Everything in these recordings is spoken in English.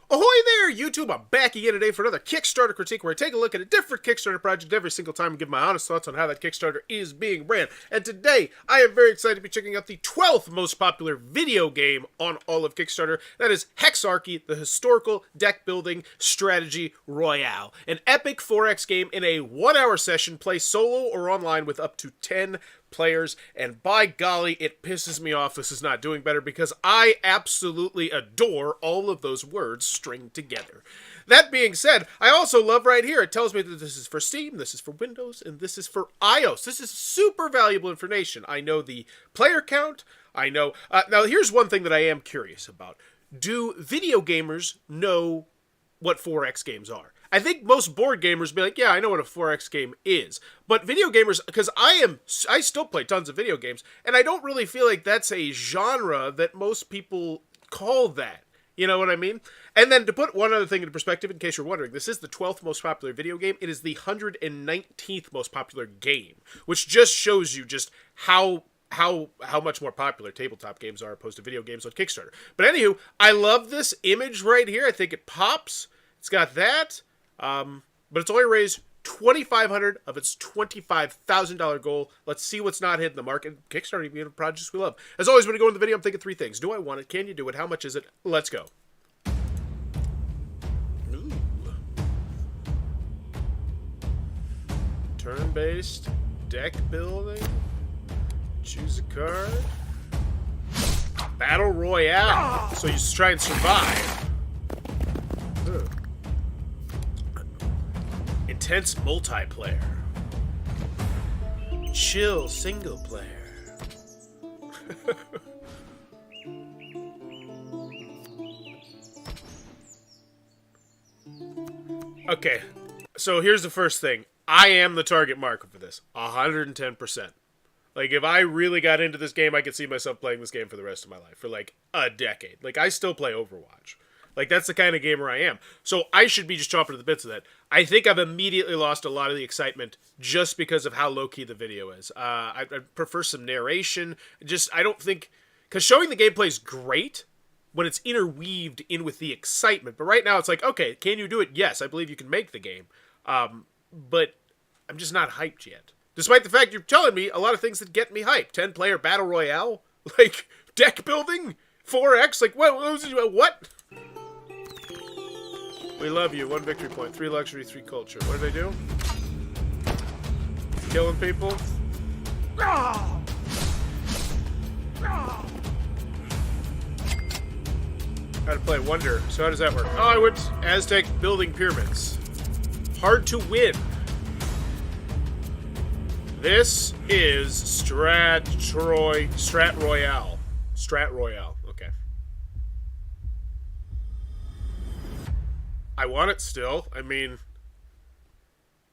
Ahoy there, YouTube! I'm back again today for another Kickstarter critique where I take a look at a different Kickstarter project every single time and give my honest thoughts on how that Kickstarter is being ran. And today, I am very excited to be checking out the 12th most popular video game on all of Kickstarter. That is Hexarchy, the historical deck-building strategy Royale. An epic 4X game in a 1-hour session, play solo or online with up to 10 players, and by golly, it pisses me off this is not doing better because I absolutely adore all of those words stringed together. That being said, I also love right here, it tells me that this is for Steam, this is for Windows, and this is for iOS. This is super valuable information. I know the player count, I know... now, here's one thing that I am curious about. Do video gamers know what 4X games are? I think most board gamers be like, yeah, I know what a 4X game is. But video gamers, because I still play tons of video games, and I don't really feel like that's a genre that most people call that. You know what I mean? And then to put one other thing into perspective, in case you're wondering, this is the 12th most popular video game. It is the 119th most popular game, which just shows you just how much more popular tabletop games are opposed to video games on Kickstarter. But anywho, I love this image right here. I think it pops. It's got that. But it's only raised $2,500 of its $25,000 goal. Let's see what's not hitting the market. Kickstarter, even projects we love. As always, when you go into the video, I'm thinking three things. Do I want it? Can you do it? How much is it? Let's go. Ooh. Turn-based deck building. Choose a card. Battle Royale. So you just try and survive. Ugh. Intense multiplayer. Chill single player. Okay, so here's the first thing. I am the target market for this. 110%. Like, if I really got into this game, I could see myself playing this game for the rest of my life. For, like, a decade. Like, I still play Overwatch. Like, that's the kind of gamer I am. So I should be just chomping at the bits of that. I think I've immediately lost a lot of the excitement just because of how low-key the video is. I prefer some narration. I don't think... Because showing the gameplay is great when it's interweaved in with the excitement. But right now it's like, okay, can you do it? Yes, I believe you can make the game. But I'm just not hyped yet. Despite the fact you're telling me a lot of things that get me hyped. 10-player Battle Royale? Like, deck building? 4X? Like, what? We love you. 1 victory point. 3 luxury, 3 culture. What did I do? Killing people? How to play Wonder. So how does that work? Oh, I went Aztec building pyramids. Hard to win. This is Strat Royale. Strat Royale. Okay. I want it still. I mean,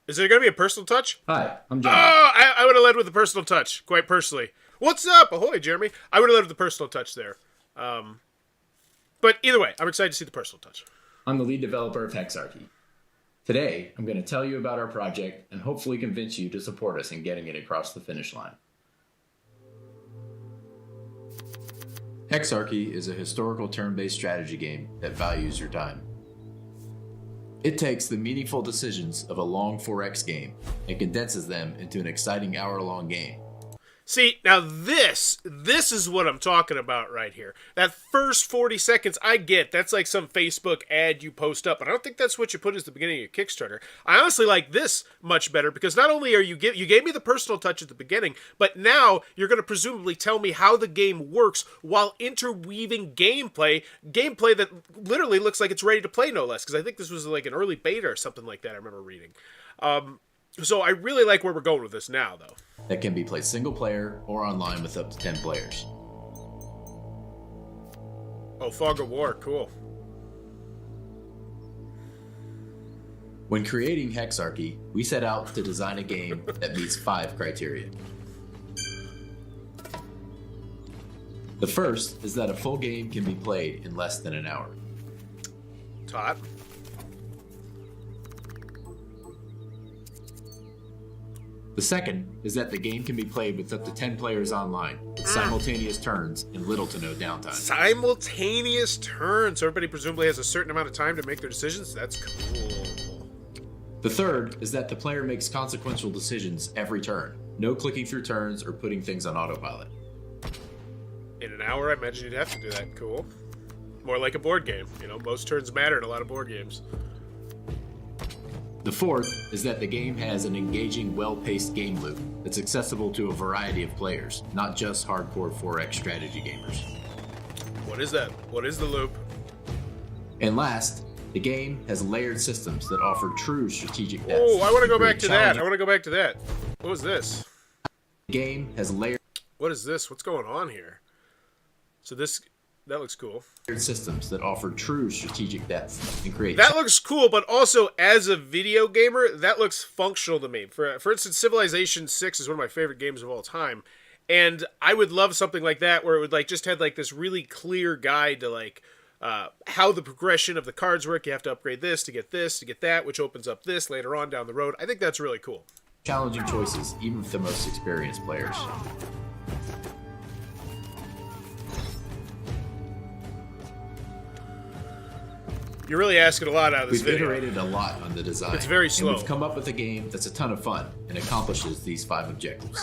is there going to be a personal touch? Hi, I'm Jeremy. Oh, I would have led with the personal touch, quite personally. What's up? Ahoy, Jeremy. I would have led with the personal touch there. But either way, I'm excited to see the personal touch. I'm the lead developer of Hexarchy. Today, I'm going to tell you about our project and hopefully convince you to support us in getting it across the finish line. Hexarchy is a historical turn-based strategy game that values your time. It takes the meaningful decisions of a long 4X game and condenses them into an exciting hour-long game. See, now this is what I'm talking about right here. That first 40 seconds, I get. That's like some Facebook ad you post up, but I don't think that's what you put as the beginning of your Kickstarter. I honestly like this much better because not only are you gave me the personal touch at the beginning, but now you're going to presumably tell me how the game works while interweaving gameplay that literally looks like it's ready to play, no less, because I think this was like an early beta or something like that I remember reading. So I really like where we're going with this now, though. That can be played single player or online with up to 10 players. Oh, Fog of War, cool. When creating Hexarchy, we set out to design a game that meets 5 criteria. The first is that a full game can be played in less than an hour. Todd? The second is that the game can be played with up to 10 players online, with simultaneous turns and little to no downtime. Simultaneous turns. So everybody presumably has a certain amount of time to make their decisions. That's cool. The third is that the player makes consequential decisions every turn. No clicking through turns or putting things on autopilot. In an hour, I imagine you'd have to do that. Cool. More like a board game. You know, most turns matter in a lot of board games. The fourth is that the game has an engaging, well-paced game loop that's accessible to a variety of players, not just hardcore 4X strategy gamers. What is that? What is the loop? And last, the game has layered systems that offer true strategic depth. Oh, I want to go back to that. I want to go back to that. What was this? The game has layered... What is this? What's going on here? So this... That looks cool. Systems that offer true strategic depth and create... That looks cool, but also as a video gamer, that looks functional to me. For instance, Civilization 6 is one of my favorite games of all time, and I would love something like that where it would like just have like this really clear guide to like how the progression of the cards work. You have to upgrade this to get that, which opens up this later on down the road. I think that's really cool. Challenging choices, even with the most experienced players. You're really asking a lot out of this video. We've iterated a lot on the design. It's very slow. And we've come up with a game that's a ton of fun and accomplishes these 5 objectives.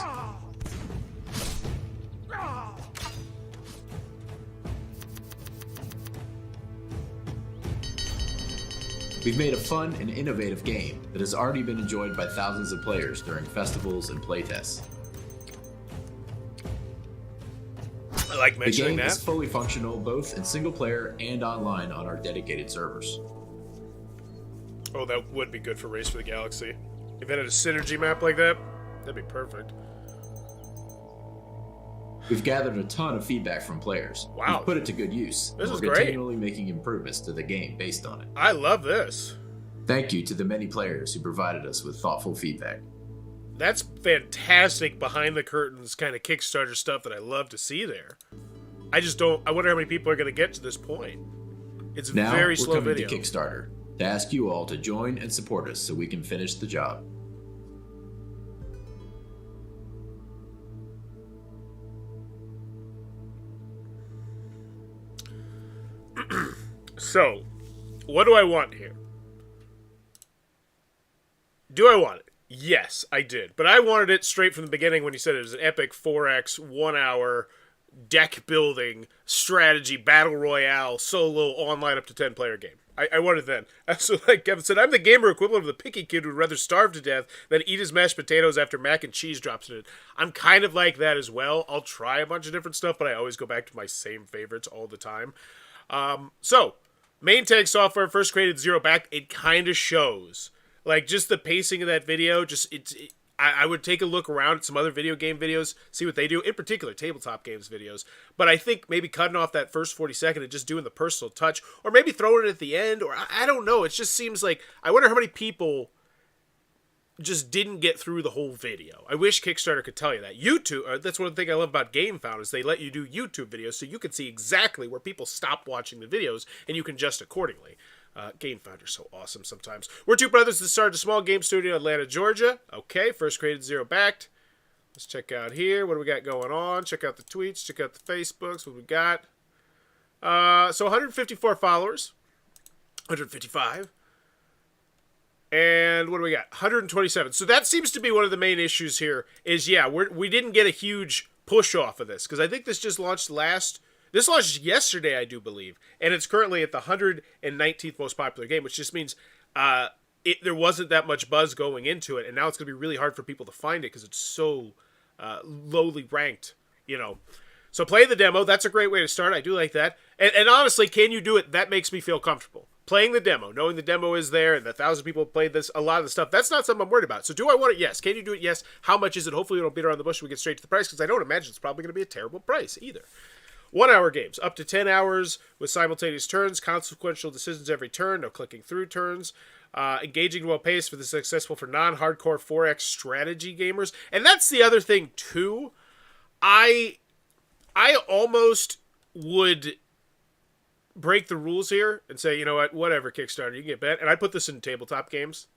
We've made a fun and innovative game that has already been enjoyed by thousands of players during festivals and playtests. I like mentioning the game that. is fully functional both in single player and online on our dedicated servers. Oh, that would be good for Race for the Galaxy. If it had a synergy map like that, that'd be perfect. We've gathered a ton of feedback from players. Wow. We've put it to good use. This is We're great. continually making improvements to the game based on it. I love this. Thank you to the many players who provided us with thoughtful feedback. That's fantastic behind the curtains kind of Kickstarter stuff that I love to see there. I wonder how many people are going to get to this point. It's a Now, very we're slow coming video. to Kickstarter to ask you all to join and support us so we can finish the job. So, what do I want here? Do I want it? Yes, I did. But I wanted it straight from the beginning when you said it was an epic 4X, 1 hour, deck building, strategy, battle royale, solo, online up to 10 player game. I wanted then. So like Kevin said, I'm the gamer equivalent of the picky kid who'd rather starve to death than eat his mashed potatoes after mac and cheese drops in it. I'm kind of like that as well. I'll try a bunch of different stuff, but I always go back to my same favorites all the time. So, main tag software first created Zero back. It kind of shows. Like, just the pacing of that video, I would take a look around at some other video game videos, see what they do, in particular, tabletop games videos. But I think maybe cutting off that first 40 seconds and just doing the personal touch, or maybe throwing it at the end, or I don't know. It just seems like, I wonder how many people just didn't get through the whole video. I wish Kickstarter could tell you that. YouTube, that's one thing I love about GameFound, is they let you do YouTube videos so you can see exactly where people stop watching the videos, and you can adjust accordingly. GameFound are so awesome sometimes. We're two brothers that started a small game studio in Atlanta, Georgia. Okay, first created Zero backed. Let's check out here. What do we got going on? Check out the tweets. Check out the Facebooks. What we got? So 154 followers. 155. And what do we got? 127. So that seems to be one of the main issues here is, yeah, we didn't get a huge push off of this. Because I think this just launched This launched yesterday, I do believe, and it's currently at the 119th most popular game, which just means there wasn't that much buzz going into it, and now it's going to be really hard for people to find it because it's so lowly ranked, you know. So play the demo. That's a great way to start. I do like that. And honestly, can you do it? That makes me feel comfortable. Playing the demo, knowing the demo is there, and 1,000 people have played this, a lot of the stuff, that's not something I'm worried about. So do I want it? Yes. Can you do it? Yes. How much is it? Hopefully we don't beat around the bush and we get straight to the price, because I don't imagine it's probably going to be a terrible price either. 1 hour games, up to 10 hours with simultaneous turns, consequential decisions every turn, no clicking through turns, engaging well paced for the successful for non-hardcore 4X strategy gamers. And that's the other thing too. I almost would break the rules here and say, you know what, whatever, Kickstarter, you can get bet. And I put this in tabletop games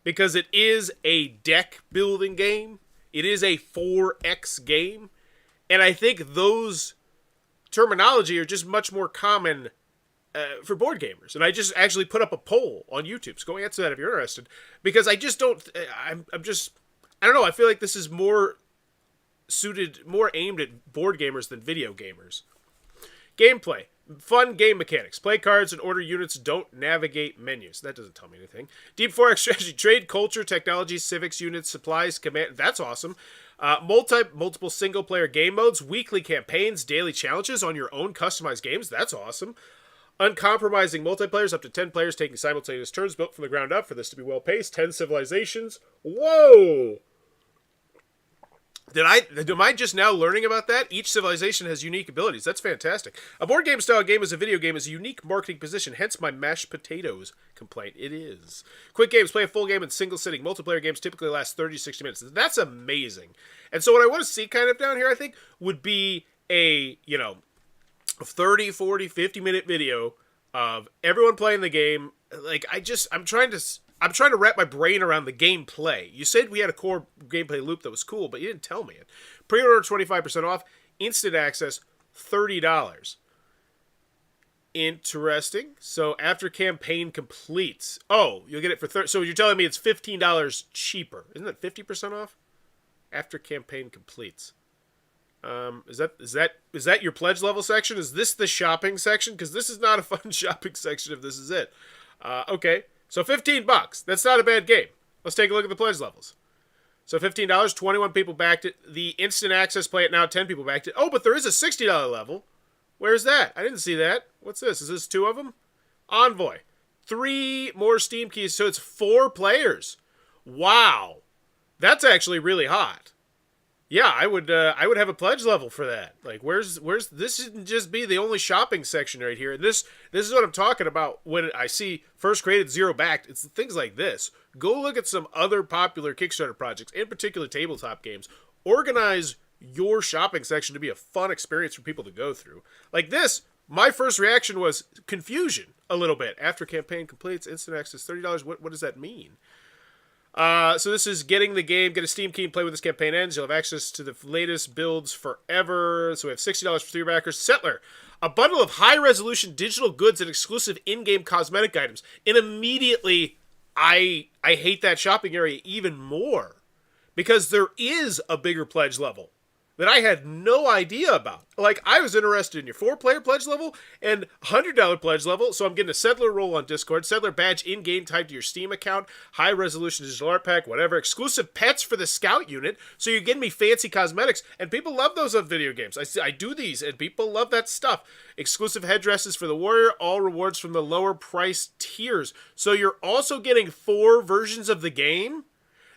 because it is a deck building game. It is a 4X game. And I think those terminology are just much more common for board gamers. And I just actually put up a poll on YouTube. So go answer that if you're interested. Because I just don't... I don't know. I feel like this is more aimed at board gamers than video gamers. Gameplay. Fun game mechanics. Play cards and order units. Don't navigate menus. That doesn't tell me anything. Deep 4X strategy. Trade culture, technology, civics, units, supplies, command. That's awesome. Multiple single-player game modes. Weekly campaigns. Daily challenges on your own customized games. That's awesome. Uncompromising multiplayers. Up to 10 players taking simultaneous turns. Built from the ground up for this to be well-paced. 10 civilizations. Whoa! Am I just now learning about that? Each civilization has unique abilities. That's fantastic. A board game style game as a video game is a unique marketing position, hence my mashed potatoes complaint. It is. Quick games, play a full game in single sitting. Multiplayer games typically last 30 to 60 minutes. That's amazing. And so what I want to see kind of down here, I think, would be a 30, 40, 50-minute video of everyone playing the game. Like, I'm trying to wrap my brain around the gameplay. You said we had a core gameplay loop that was cool, but you didn't tell me it. Pre-order 25% off. Instant access, $30. Interesting. So after campaign completes... Oh, you'll get it for $30. So you're telling me it's $15 cheaper. Isn't that 50% off? After campaign completes. Is that your pledge level section? Is this the shopping section? Because this is not a fun shopping section if this is it. Okay. So $15. That's not a bad game. Let's take a look at the pledge levels. So $15, 21 people backed it. The instant access play it now, 10 people backed it. Oh, but there is a $60 level. Where's that? I didn't see that. What's this? Is this 2 of them? Envoy. 3 more Steam keys, so it's 4 players. Wow. That's actually really hot. Yeah, I would have a pledge level for that. Like, where's this shouldn't just be the only shopping section right here. This is what I'm talking about when I see first created, zero backed. It's things like this. Go look at some other popular Kickstarter projects, in particular tabletop games. Organize your shopping section to be a fun experience for people to go through. Like this, my first reaction was confusion a little bit. After campaign completes, instant access, $30. What does that mean? So this is getting the game, get a Steam key and play when this campaign ends. You'll have access to the latest builds forever. So we have $60 for 3 backers. Settler, a bundle of high-resolution digital goods and exclusive in-game cosmetic items. And immediately, I hate that shopping area even more. Because there is a bigger pledge level that I had no idea about. Like, I was interested in your 4-player pledge level and $100 pledge level, so I'm getting a Settler roll on Discord, Settler badge in-game tied to your Steam account, high-resolution digital art pack, whatever, exclusive pets for the Scout unit, so you're getting me fancy cosmetics, and people love those on video games. I do these, and people love that stuff. Exclusive headdresses for the Warrior, all rewards from the lower price tiers. So you're also getting 4 versions of the game?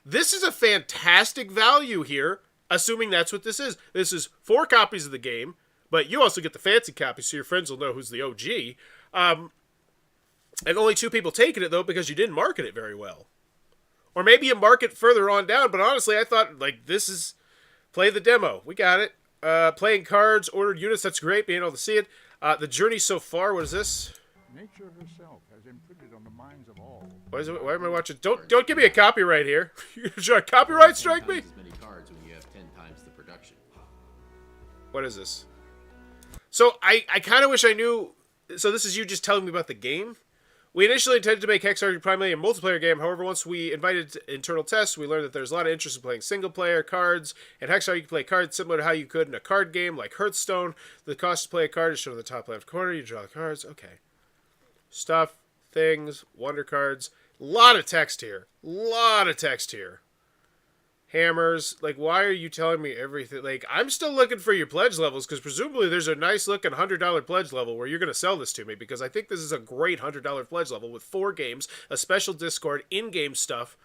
This is a fantastic value here. Assuming that's what this is. This is 4 copies of the game, but you also get the fancy copy so your friends will know who's the OG. And only 2 people taking it, though, because you didn't market it very well. Or maybe you market further on down, but honestly, I thought, like, this is... Play the demo. We got it. Playing cards, ordered units, that's great, being able to see it. The journey so far, what is this? Nature herself has imprinted on the minds of all. Why am I watching? Don't give me a copyright here. You're trying to copyright strike me? What is this? So, I kind of wish I knew... So, this is you just telling me about the game? We initially intended to make Hexarchy primarily a multiplayer game. However, once we invited internal tests, we learned that there's a lot of interest in playing single-player cards. And Hexarchy, you can play cards similar to how you could in a card game like Hearthstone. The cost to play a card is shown in the top left corner. You draw the cards. Okay. Stuff, things, wonder cards. A lot of text here. Hammers. Like, why are you telling me everything? Like, I'm still looking for your pledge levels, because presumably there's a nice looking $100 pledge level where you're going to sell this to me, because I think this is a great $100 pledge level with 4 games, a special Discord, in-game stuff,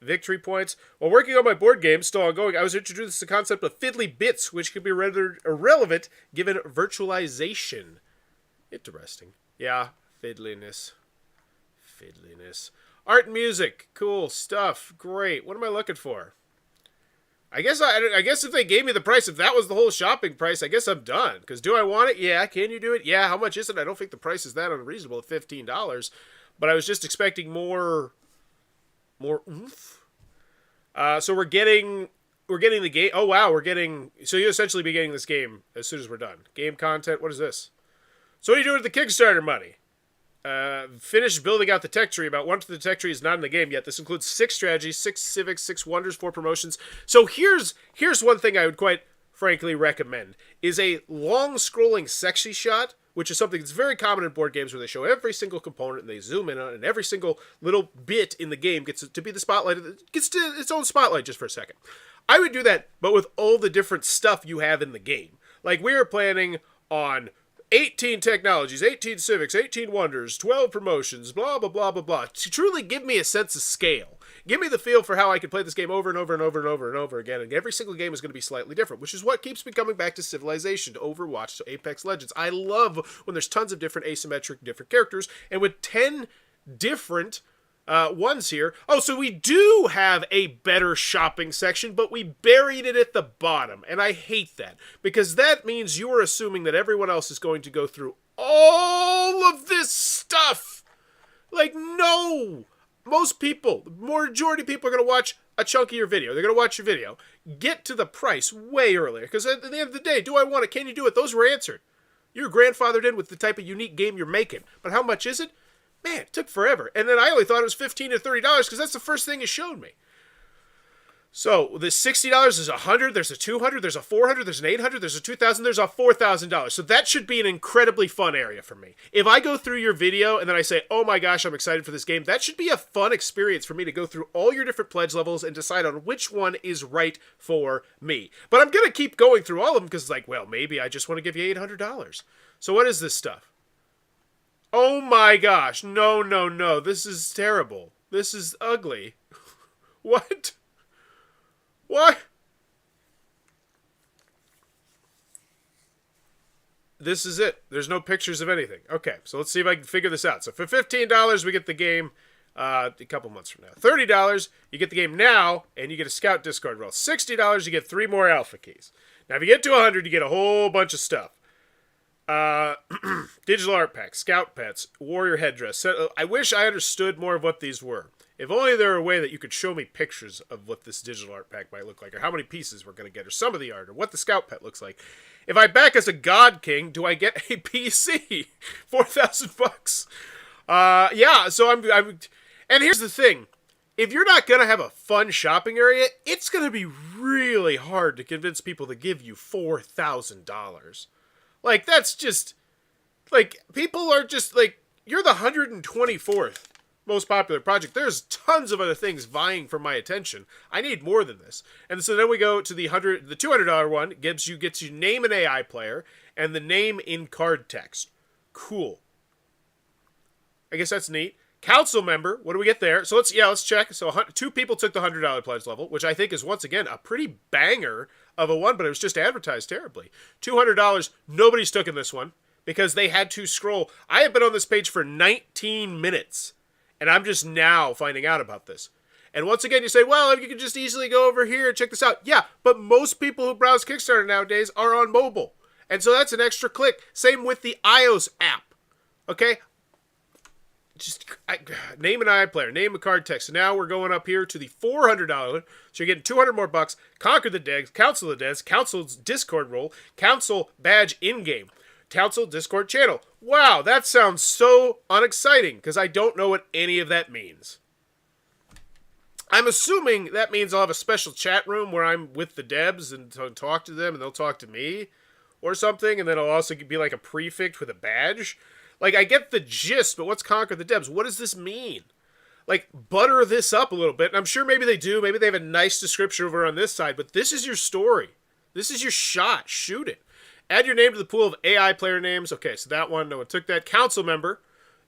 victory points. While working on my board game, still ongoing, I was introduced to the concept of fiddly bits, which could be rendered irrelevant given virtualization. Interesting. Yeah, fiddliness. Art and music. Cool stuff. Great. What am I looking for? I guess if they gave me the price, if that was the whole shopping price, I guess I'm done. Because do I want it? Yeah. Can you do it? Yeah. How much is it? I don't think the price is that unreasonable at $15. But I was just expecting more oomph. So we're getting the game. Oh wow, so you essentially be getting this game as soon as we're done. Game content. What is this? So what are you doing with the Kickstarter money? Finish building out the tech tree. About one to the tech tree is not in the game yet. This includes 6 strategies, 6 civics, 6 wonders, 4 promotions. So here's one thing I would quite frankly recommend is a long scrolling sexy shot, which is something that's very common in board games where they show every single component and they zoom in on it, and every single little bit in the game gets to be the spotlight. It gets to its own spotlight just for a second. I would do that, but with all the different stuff you have in the game. Like we are planning on 18 technologies, 18 civics, 18 wonders, 12 promotions, blah, blah, blah, blah, blah. To truly give me a sense of scale. Give me the feel for how I can play this game over and over and over and over and over again. And every single game is going to be slightly different, which is what keeps me coming back to Civilization, to Overwatch, to Apex Legends. I love when there's tons of different asymmetric, different characters. And with 10 different ones here. Oh, so we do have a better shopping section, but we buried it at the bottom. And I hate that, because that means you are assuming that everyone else is going to go through all of this stuff. Like, no. Most people, the majority of people are going to watch a chunk of your video. They're going to watch your video. Get to the price way earlier, because at the end of the day, do I want it? Can you do it? Those were answered. You're grandfathered in with the type of unique game you're making. But how much is it? Man, it took forever. And then I only thought it was $15 to $30 because that's the first thing it showed me. So the $60 is $100, there's a $200, there's a $400, there's an $800, there's a $2,000, there's a $4,000. So that should be an incredibly fun area for me. If I go through your video and then I say, oh my gosh, I'm excited for this game, that should be a fun experience for me to go through all your different pledge levels and decide on which one is right for me. But I'm going to keep going through all of them because it's like, well, maybe I just want to give you $800. So what is this stuff? Oh my gosh, no, no, no, this is terrible. This is ugly. What? What? This is it. There's no pictures of anything. Okay, so let's see if I can figure this out. So for $15, we get the game a couple months from now. $30, you get the game now, and you get a Scout Discord roll. $60, you get 3 more alpha keys. Now if you get to 100, you get a whole bunch of stuff. Digital art pack, scout pets, warrior headdress. I wish I understood more of what these were. If only there were a way that you could show me pictures of what this digital art pack might look like, or how many pieces we're going to get, or some of the art, or what the scout pet looks like. If I back as a god king, do I get a PC? $4,000. Yeah. So I'm. And here's the thing: if you're not going to have a fun shopping area, it's going to be really hard to convince people to give you $4,000. Like, that's just, like, people are just, like, you're the 124th most popular project. There's tons of other things vying for my attention. I need more than this. And so then we go to the $200 one, gets you name an AI player, and the name in card text. Cool. I guess that's neat. Council member, what do we get there? So let's check. So 2 people took the $100 pledge level, which I think is, once again, a pretty banger of a one, but it was just advertised terribly. $200, nobody's taken this one because they had to scroll. I have been on this page for 19 minutes, and I'm just now finding out about this. And once again, you say, well, you can just easily go over here and check this out. Yeah, but most people who browse Kickstarter nowadays are on mobile. And so that's an extra click. Same with the iOS app. Okay? Just name an iPlayer, name a card text. So now we're going up here to the $400. So you're getting 200 more bucks. Conquer the Dead, Council of the Dead, Council's Discord role, Council badge in-game, Council Discord channel. Wow, that sounds so unexciting because I don't know what any of that means. I'm assuming that means I'll have a special chat room where I'm with the Debs and talk to them and they'll talk to me or something. And then I'll also be like a prefect with a badge. Like, I get the gist, but what's Conquer the Debs? What does this mean? Like, butter this up a little bit. And I'm sure maybe they do. Maybe they have a nice description over on this side. But this is your story. This is your shot. Shoot it. Add your name to the pool of AI player names. Okay, so that one, no one took that. Council member.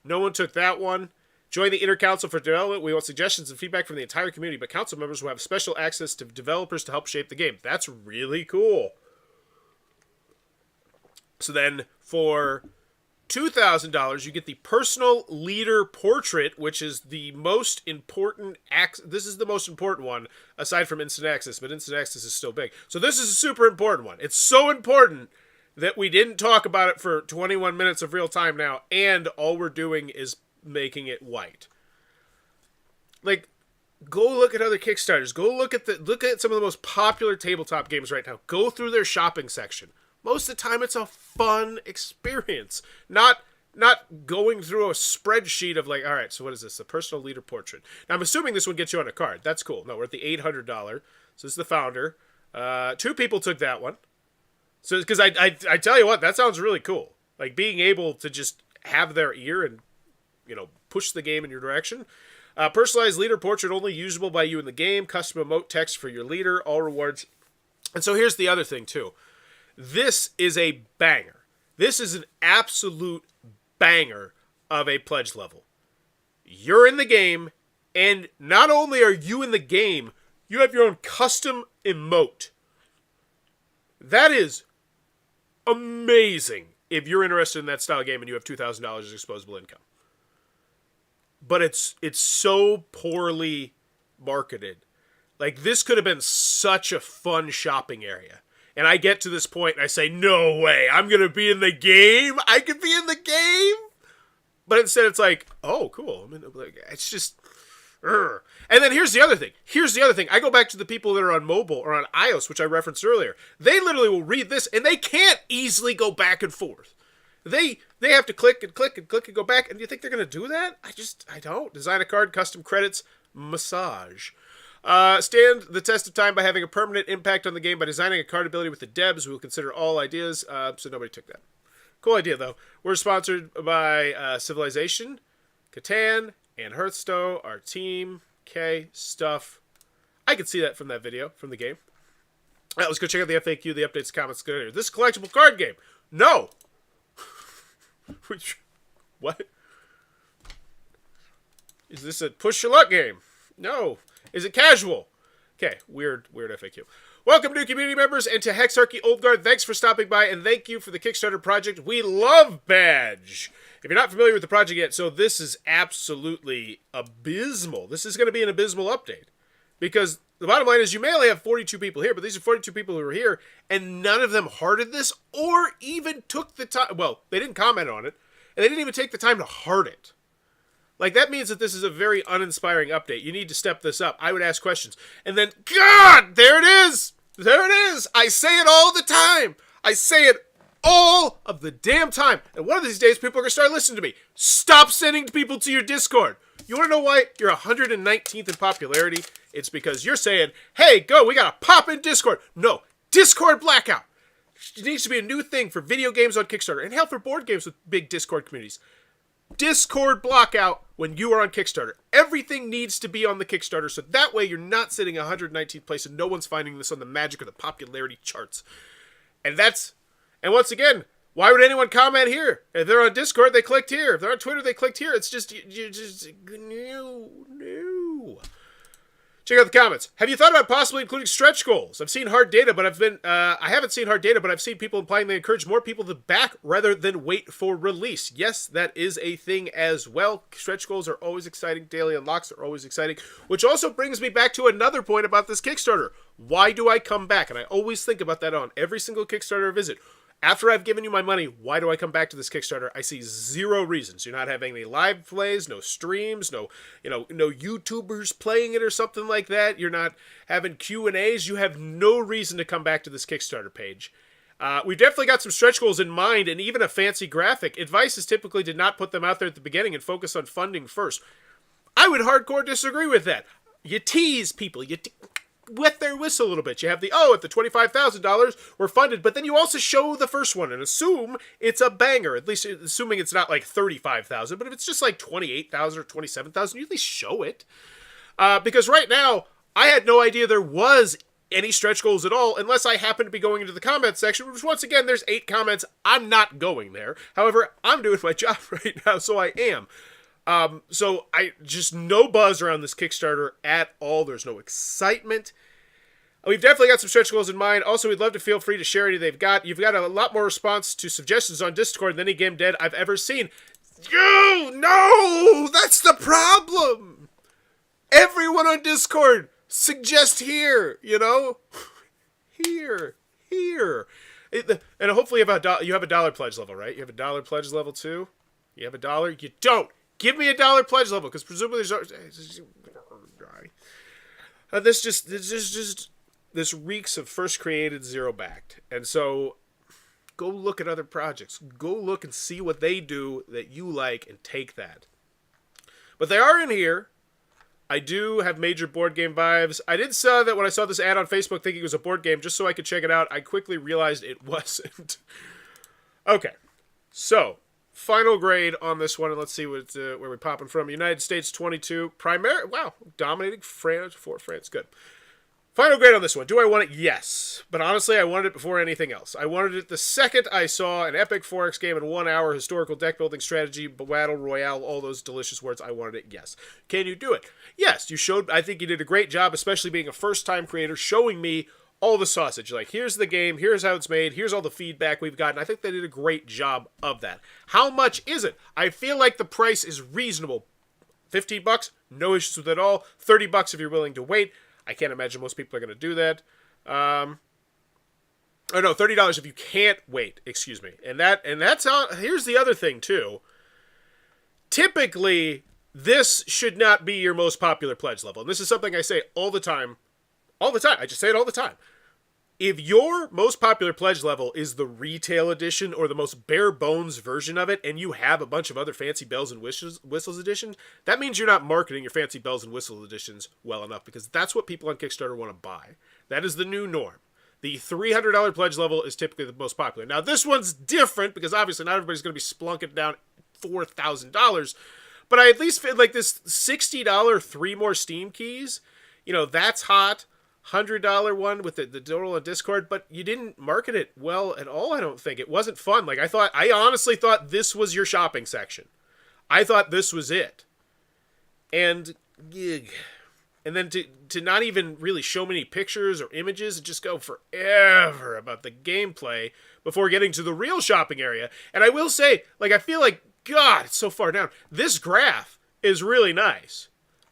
No one took that one. Join the Inner Council for Development. We want suggestions and feedback from the entire community, but council members will have special access to developers to help shape the game. That's really cool. So then, for $2,000, you get the Personal Leader Portrait, which is the most important. This is the most important one, aside from Instant Access, but Instant Access is still big. So this is a super important one. It's so important that we didn't talk about it for 21 minutes of real time now, and all we're doing is making it white. Like, Go look at other Kickstarters. Go look at some of the most popular tabletop games right now. Go through their shopping section. Most of the time, it's a fun experience. Not going through a spreadsheet of like, all right, so what is this? The personal leader portrait. Now, I'm assuming this one gets you on a card. That's cool. No, we're at the $800. So this is the founder. 2 people took that one. So because I tell you what, that sounds really cool. Like being able to just have their ear and push the game in your direction. Personalized leader portrait only usable by you in the game. Custom emote text for your leader. All rewards. And so here's the other thing too. This is a banger. This is an absolute banger of a pledge level. You're in the game, and not only are you in the game, you have your own custom emote. That is amazing if you're interested in that style game and you have $2,000 as disposable income. But it's so poorly marketed. Like, this could have been such a fun shopping area. And I get to this point and I say, no way, I'm going to be in the game? I could be in the game? But instead it's like, oh, cool. I mean, it's just... And then here's the other thing. I go back to the people that are on mobile or on iOS, which I referenced earlier. They literally will read this and they can't easily go back and forth. They have to click and click and click and go back. And you think they're going to do that? I don't. Design a card, custom credits, massage. Stand the test of time by having a permanent impact on the game by designing a card ability with the devs. We will consider all ideas. So nobody took that. Cool idea, though. We're sponsored by Civilization, Catan, and Hearthstone, our team, stuff. I could see that from that video, from the game. All right, let's go check out the FAQ, the updates, comments. Good here. This is a collectible card game. No! What? Is this a push your luck game? No. Is it casual? Okay, weird FAQ. Welcome new community members and to Hexarchy Old Guard. Thanks for stopping by and thank you for the Kickstarter project. We love Badge. If you're not familiar with the project yet, so this is absolutely abysmal. This is going to be an abysmal update. Because the bottom line is you may only have 42 people here, but these are 42 people who are here, and none of them hearted this or even took the time. Well, they didn't comment on it, and they didn't even take the time to heart it. Like, that means that this is a very uninspiring update. You need to step this up. I would ask questions. And then, God, there it is! There it is! I say it all the time! I say it all of the damn time. And one of these days, people are going to start listening to me. Stop sending people to your Discord. You want to know why you're 119th in popularity? It's because you're saying, hey, go, we got to pop in Discord. No, Discord blackout. It needs to be a new thing for video games on Kickstarter. And hell, for board games with big Discord communities. Discord blockout when you are on Kickstarter. Everything needs to be on the Kickstarter, so that way you're not sitting 119th place and no one's finding this on the magic of the popularity charts. And once again, why would anyone comment here? If they're on Discord, they clicked here. If they're on Twitter, they clicked here. It's just, no. Check out the comments. Have you thought about possibly including stretch goals? I've seen hard data, but I haven't seen hard data, but I've seen people implying they encourage more people to back rather than wait for release. Yes, that is a thing as well. Stretch goals are always exciting. Daily unlocks are always exciting, which also brings me back to another point about this Kickstarter. Why do I come back? And I always think about that on every single Kickstarter I visit. After I've given you my money, why do I come back to this Kickstarter? I see zero reasons. You're not having any live plays, no streams, no YouTubers playing it or something like that. You're not having Q&As. You have no reason to come back to this Kickstarter page. We've definitely got some stretch goals in mind and even a fancy graphic. Advice is typically to not put them out there at the beginning and focus on funding first. I would hardcore disagree with that. You tease people. You wet their whistle a little bit. You have at the $25,000 we're funded, but then you also show the first one and assume it's a banger, at least assuming it's not like $35,000, but if it's just like $28,000 or $27,000, you at least show it. Because right now, I had no idea there was any stretch goals at all, unless I happen to be going into the comments section, which once again, there's 8 comments. I'm not going there. However, I'm doing my job right now, so I am. So I just no buzz around this Kickstarter at all. There's no excitement. We've definitely got some stretch goals in mind. Also, we'd love to feel free to share any they've got. You've got a lot more response to suggestions on Discord than any game dead I've ever seen. No, that's the problem. Everyone on Discord suggest here, here. And hopefully you have a dollar pledge level, right? You have a dollar pledge level too? You have a dollar? You don't. Give me a dollar pledge level, because presumably there's... why. This reeks of first created, zero backed. And so go look at other projects. Go look and see what they do that you like and take that. But they are in here. I do have major board game vibes. I did saw that when I saw this ad on Facebook thinking it was a board game just so I could check it out. I quickly realized it wasn't. Okay. So, final grade on this one, and let's see where we're popping from. United States 22. Dominating France. Good. Final grade on this one. Do I want it? Yes. But honestly, I wanted it before anything else. I wanted it the second I saw an epic 4X game in 1 hour, historical deck building strategy, battle royale, all those delicious words. I wanted it. Yes. Can you do it? Yes. I think you did a great job, especially being a first-time creator, showing me all the sausage. Like, here's the game, here's how it's made, here's all the feedback we've gotten. I think they did a great job of that. How much is it? I feel like the price is reasonable. $15? No issues with it at all. $30 if you're willing to wait. I can't imagine most people are going to do that. $30 if you can't wait, excuse me. And that's how, here's the other thing too. Typically, this should not be your most popular pledge level. And this is something I say all the time. I just say it all the time. If your most popular pledge level is the retail edition or the most bare bones version of it, and you have a bunch of other fancy bells and whistles editions, that means you're not marketing your fancy bells and whistles editions well enough, because that's what people on Kickstarter want to buy. That is the new norm. The $300 pledge level is typically the most popular. Now, this one's different because obviously not everybody's going to be splunking down $4,000, but I at least feel like this $60 3 more Steam keys, that's hot. $100 one with the total on Discord, but you didn't market it well at all, I don't think. It wasn't fun. Like, I honestly thought this was your shopping section. I thought this was it. And then to not even really show many pictures or images, and just go forever about the gameplay before getting to the real shopping area. And I will say, I feel like, God, it's so far down. This graph is really nice,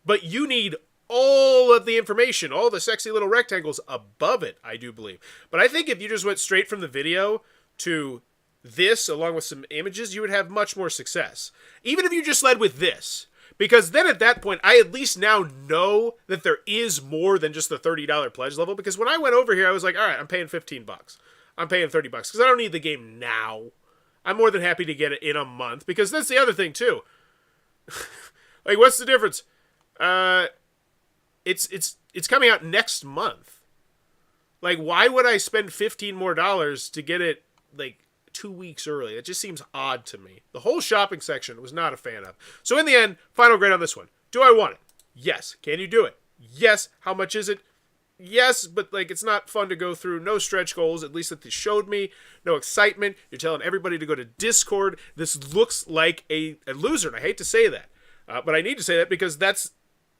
but you need all of the information, all the sexy little rectangles above it, I do believe. But I think if you just went straight from the video to this, along with some images, you would have much more success. Even if you just led with this. Because then at that point, I at least now know that there is more than just the $30 pledge level. Because when I went over here, I was like, all right, I'm paying $15. I'm paying $30 because I don't need the game now. I'm more than happy to get it in a month. Because that's the other thing, too. What's the difference? It's coming out next month. Why would I spend $15 more to get it 2 weeks early? It just seems odd to me. The whole shopping section was not a fan of. So in the end, final grade on this one. Do I want it? Yes. Can you do it? Yes. How much is it? Yes, but it's not fun to go through. No stretch goals, at least that they showed me. No excitement. You're telling everybody to go to Discord. This looks like a loser, and I hate to say that. But I need to say that because that's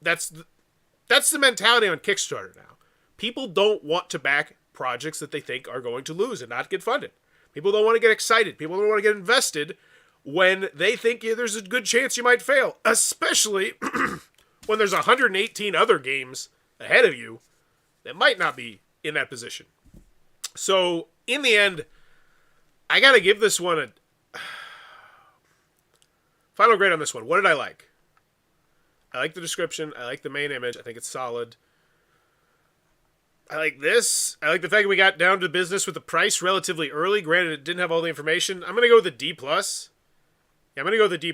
the mentality on Kickstarter now. People don't want to back projects that they think are going to lose and not get funded. People don't want to get excited. People don't want to get invested when they think there's a good chance you might fail, especially when there's 118 other games ahead of you that might not be in that position. So, in the end, I got to give this one a final grade on this one. What did I like? I like the description. I like the main image. I think it's solid. I like this. I like the fact that we got down to business with the price relatively early. Granted, it didn't have all the information. I'm going to go with a D+. Yeah, I'm going to go with a D+.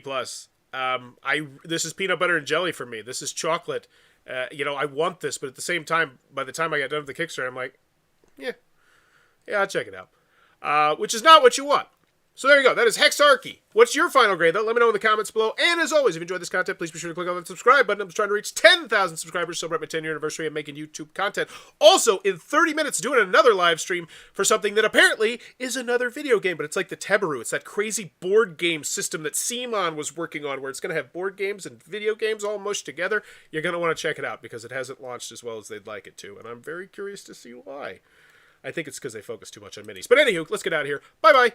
This is peanut butter and jelly for me. This is chocolate. I want this, but at the same time, by the time I got done with the Kickstarter, I'm like, yeah, I'll check it out. Which is not what you want. So there you go. That is Hexarchy. What's your final grade, though? Let me know in the comments below. And as always, if you enjoyed this content, please be sure to click on the subscribe button. I'm trying to reach 10,000 subscribers, celebrate my 10-year anniversary of making YouTube content. Also, in 30 minutes, doing another live stream for something that apparently is another video game, but it's like the Tebaru. It's that crazy board game system that Simon was working on, where it's going to have board games and video games all mushed together. You're going to want to check it out because it hasn't launched as well as they'd like it to, and I'm very curious to see why. I think it's because they focus too much on minis. But anywho, let's get out of here. Bye-bye.